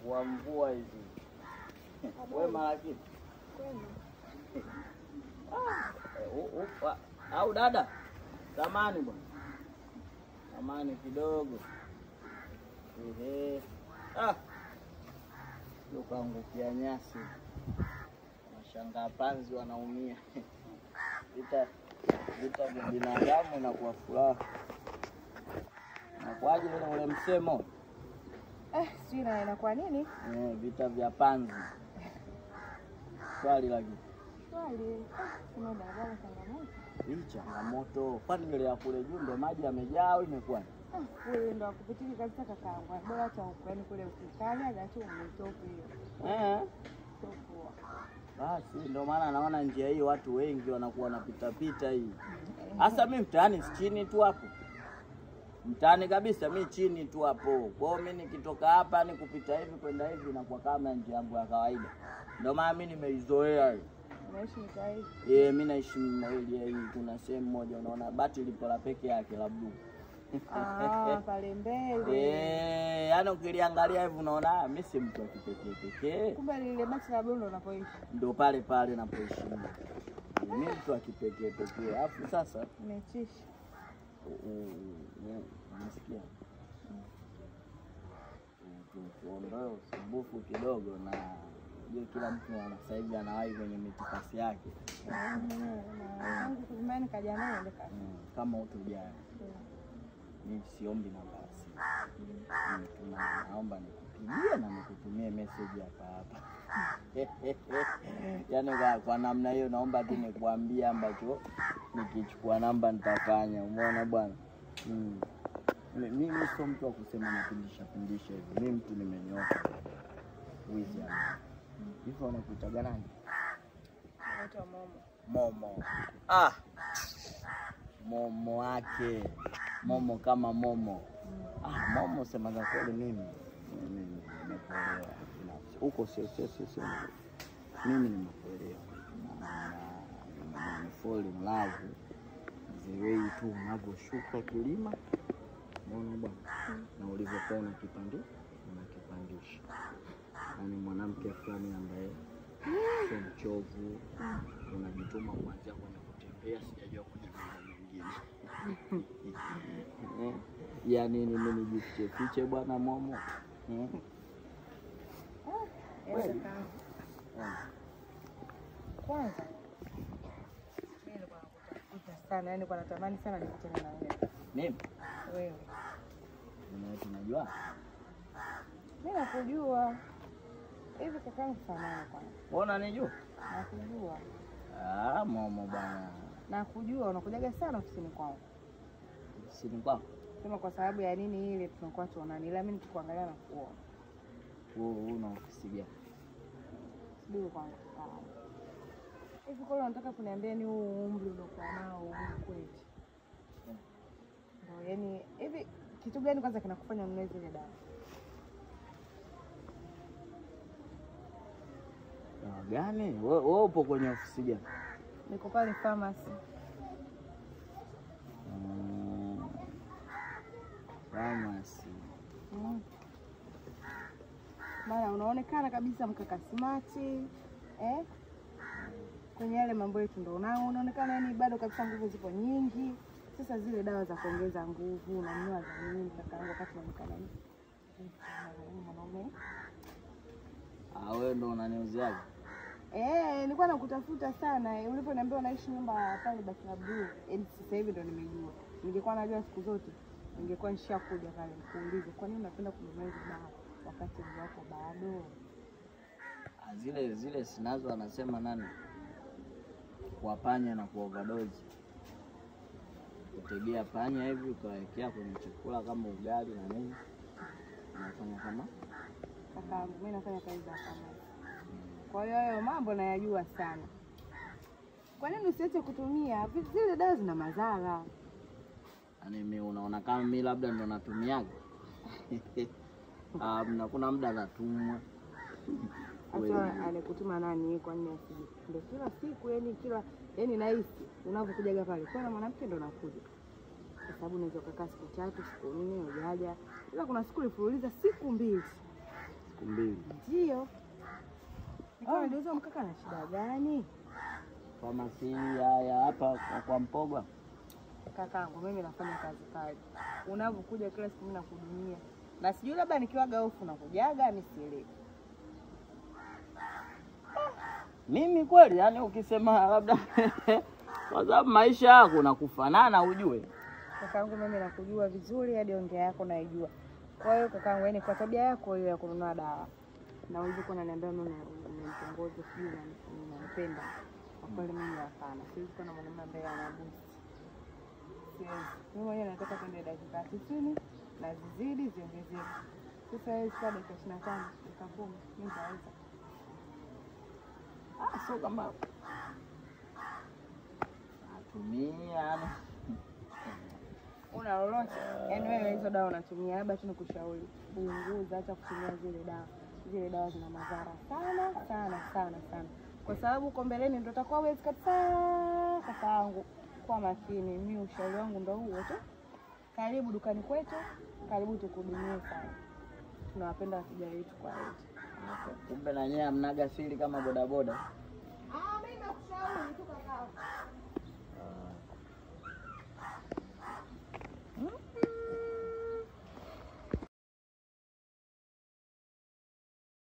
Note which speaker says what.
Speaker 1: Wa mvua hizi. Wewe malaki. Au dada. Samani bwana. Samani kidogo. Ukaangukia nyasi. Nashangaa panzi wanaumia. Vita vya binadamu na kwa furaha. Na kwaje ule msemo?
Speaker 2: Sijui na inakuwa nini?
Speaker 1: Vita vya panzi. Swali lagi.
Speaker 2: Kuna barabara changamoto.
Speaker 1: Hii changamoto. Kwani ile ya kule juu ndo maji yamejaa au imekuwa?
Speaker 2: Kule ndo kupitiki kabisa kakaangu. Bora hata huko yani kule ukikanya gacho umetoka hiyo. Topo.
Speaker 1: Basi ndo maana naona njia hii watu wengi wanakuwa wanapita pita hii. Hasa mimi mtaani chini tu hapo. Mtaani kabisa mimi chini tu hapo. Kwa hiyo mimi nikitoka hapa ni kupita hivi kwenda hivi na kwa kama njia yangu ya kawaida. Ndio maana mimi nimeizoea hii.
Speaker 2: Unaishi mtaani?
Speaker 1: Mimi naishi mahali hii. Kuna sehemu moja unaona bati lipo la peke yake la blue.
Speaker 2: Pale mbele.
Speaker 1: Yaani ukiliangalia hivi unaona mimi si mtu wa kipekee.
Speaker 2: Kumbe ile bati la blue ndo unapoishi.
Speaker 1: Ndio pale napoishi. Mimi mtu wa kipekee. Alafu sasa
Speaker 2: nimechisha.
Speaker 1: Unasikia? Tuondoe usumbufu kidogo na kila mtu sasa hivi anawahi kwenye mitikasi yake.
Speaker 2: Mimi kaja naye ndo
Speaker 1: kama utojaa. Mimi siombi namba ya simu. Naomba nikupigie na nikutumie message hapa. Yaani kwa namna hiyo naomba tu nikuambie ambacho nikichukua namba nitafanya. Umeona bwana? Mimi sio mtu wa kusema napindisha hivi. Mimi mtu nimenyoka. Wizi hapa. Hivi unakuitaga nani?
Speaker 2: Naitwa Momo.
Speaker 1: Momo wake. Momo kama Momo. Momo sema za kweli mimi nimekuelewa. Huko sio. Mimi nimekuelewa. Na fall in love. Ziwei tu unavyoshuka kulima. Unaona bwana? Na ulivyokuwa unakipandisha. Yaani mwanamke fulani ambaye sio mchovu, unajituma kuanzia kwenye kutembea, sijajua kwenye mambo mengine. Yaani mimi nijifiche bwana Momo.
Speaker 2: Kwanza mimi nilikuwa nakutafuta sana, yani kwa natamani sana nikutane na wewe.
Speaker 1: Mimi?
Speaker 2: Wewe.
Speaker 1: Unajua?
Speaker 2: Mimi nakujua. Hivi kaka mfanana kwanza.
Speaker 1: Mbona nijua?
Speaker 2: Nakujua.
Speaker 1: Momo bwana.
Speaker 2: Nakujua unakujaga sana ofisini kwangu.
Speaker 1: Ofisini kwako?
Speaker 2: Sema kwa sababu ya nini ile tunakuwa tuonani, ila mimi nikikuangalia na kuona.
Speaker 1: Wewe una ofisi gani?
Speaker 2: Sijui kwangu. Hivi kwa unataka kuniambia ni huu umri uliokuwa nao kweli? Ndio, yani hivi kitu gani kwanza kinakufanya ununue zile dawa?
Speaker 1: Dawa gani? Wewe upo kwenye ofisi gani?
Speaker 2: Niko pale pharmacy.
Speaker 1: Pharmacy.
Speaker 2: Bana unaonekana kabisa mkaka smart. Kwenye yale mambo yetu ndio unaonekana yani bado kabisa nguvu zipo nyingi. Sasa zile dawa za kuongeza nguvu unanunua za nini kaka yangu wakati unaonekana hivi? Mwanaume.
Speaker 1: Wewe ndo unaniuziaje?
Speaker 2: Nilikuwa nakutafuta sana. Uliponiambia unaishi nyumba pale basi la blue. Sasa hivi ndo nimejua. Ningekuwa najua siku zote ningekuwa nishakuja pale kuuliza kwa nini unapenda kununua hizo dawa wakati mzee wako bado.
Speaker 1: Zile sinazo anasema nani? Kuwapanya na kuoverdose. Kutegea panya hivi ukawekea kwenye chakula kama ugali na nini. kama
Speaker 2: kakaangu, mimi nafanya kazi za kamati. Kwa hiyo hayo mambo nayajua sana. Kwa nini usiache kutumia? Zile dawa zina madhara.
Speaker 1: Yaani mimi unaona kama mimi labda ndo natumiaga. Kuna muda natumwa.
Speaker 2: Hata alikutuma nani kwa nini asije? Ndio kila siku yani nahisi unapokujaga pale. Kwa mwanamke ndo nakuja. Kwa sababu unaweza kukaa siku 3, siku 4 hujaja. Ila kuna siku nilifuliza siku 2.
Speaker 1: Siku 2.
Speaker 2: Ndio. Ndio mkaka na shida gani?
Speaker 1: Famasi ya hapa kwa Mpogwa.
Speaker 2: Kakaangu mimi nafanya kazi pale. Unapokuja kila siku mimi nakuhudumia. Na sijui labda nikiwaga hofu na kujaga mimi sielewi.
Speaker 1: Mimi kweli yani ukisema labda kwa sababu maisha yako na kufanana ujue.
Speaker 2: Kakaangu mimi nakujua vizuri hadi ongea yako naijua. Kwa hiyo kakaangu yani kwa tabia yako hiyo ya kununua dawa. Na ulivyokuwa unaniambia mimi unanitongoza sijui unanipenda. Kwa kweli mimi hapana. Siwezi kuwa na mwanamume ambaye anabusi. Mimi mwenyewe nataka kwenda dakika 90 na zizidi ziongezeke. Sasa hivi kwa dakika 25 dakika 10 mimi nitaweza.
Speaker 1: So kama atumia
Speaker 2: una lolote yani wewe hizo dawa unatumia labda tu nikushauri punguza hata kutumia zile dawa zina madhara sana kwa sababu uko mbeleni ndio utakuwa wewe kabisa. Kakaangu kwa makini, mimi ushauri wangu ndio huo tu. Karibu dukani kwetu, karibu tukuhudumie sana. Tunawapenda wateja wetu kwa wote.
Speaker 1: Kumbe na nyinyi hamnaga siri kama bodaboda.
Speaker 2: Mimi nakushauri tu kaka.